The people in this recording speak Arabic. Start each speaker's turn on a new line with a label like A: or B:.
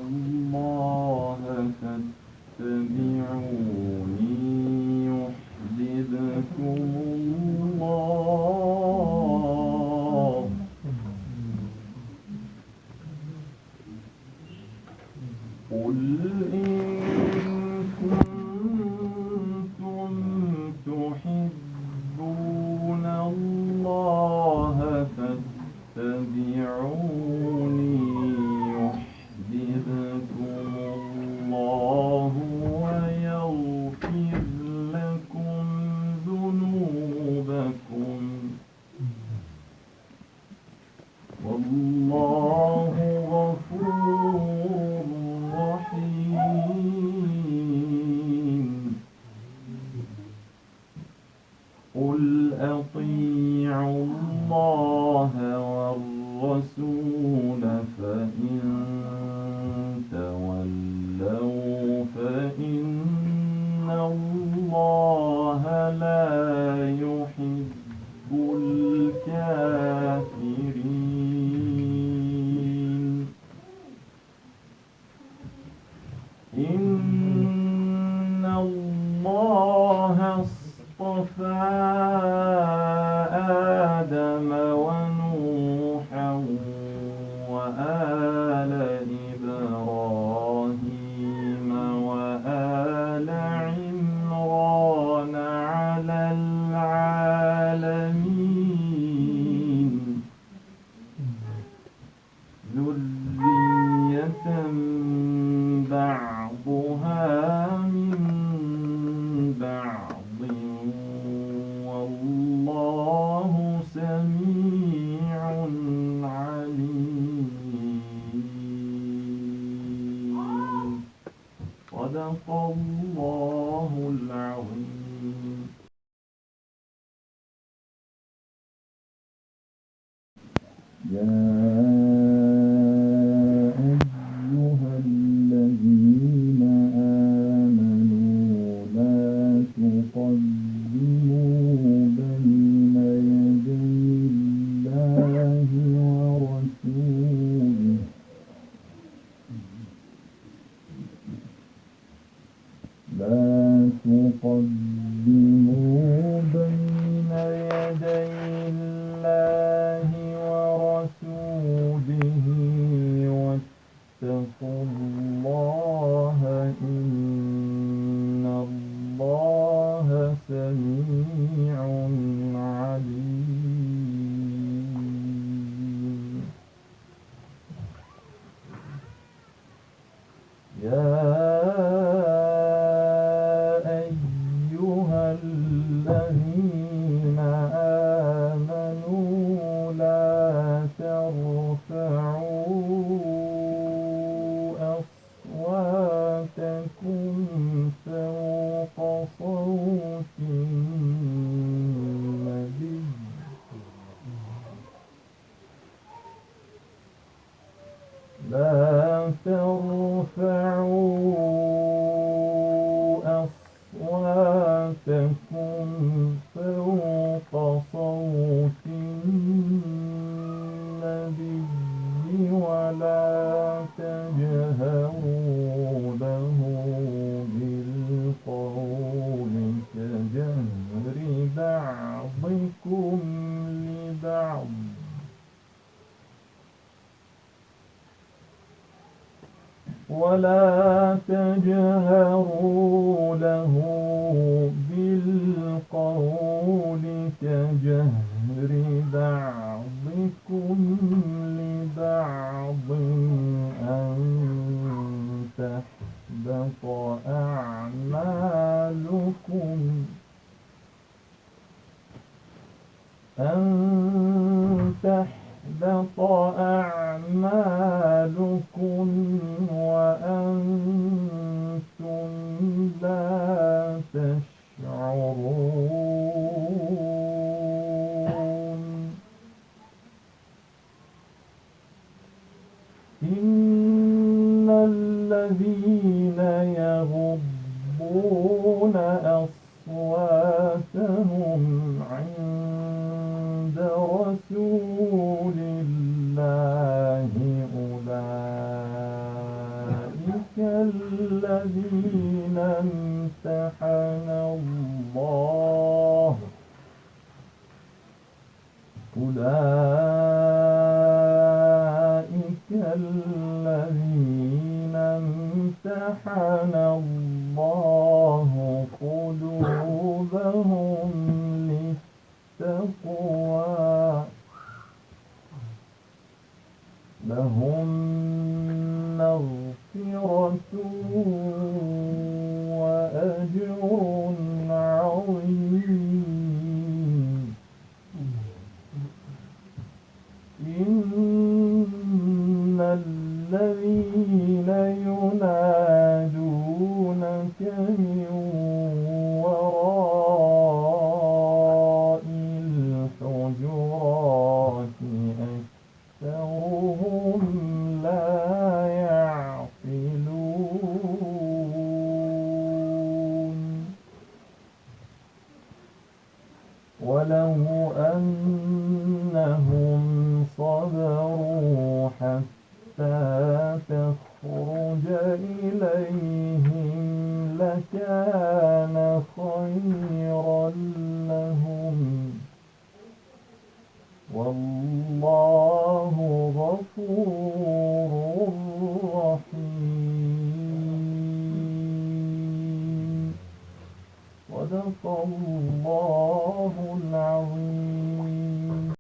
A: الله فاتبعوني يحببكم الله. قل إن كنتم تحبون الله فاتبعوني يحببكم الله ويغفر لكم ذنوبكم والله غفور رحيم. قل أطيعوا الله والرسول فإن تولوا فإن الله لا يحب الكافرين. إن الله اصطفى آدم ونوحا وآل إبراهيم وآل عمران على العالمين ذرية بعضها من بعض والله سميع عليم. صدق الله العظيم. يا أيها الذين آمنوا لا تقدموا بين يدي الله ورسوله لا تقدموا بين يدي الله ورسوله واتقوا الله إن الله سميع عليم. يا أيها الذين آمنوا لا ترفعوا أصواتكم فوق صوت النبي لا ترفعوا أصواتكم فوق صوت النبي ولا تجهروا له بالقول كجهر بعضكم لبعض ولا تجهروا له بالقول كجهر بعضكم لبعض أن تحبط أعمالكم وأنتم لا تشعرون. إن الذين يغضون أصواتهم عند رسول الله أولئك الذين امتحن الله أولئك الذين امتحن الله قلوبهم للتقوى لهم مغفرة وأجر عظيم إن الذين ينادونك من وراء الحجرات أكثرهم لا يعقلون ولو أنهم صبروا حتى تخرج إليهم لكان خيرا لهم والله غفور رحيم صدق الله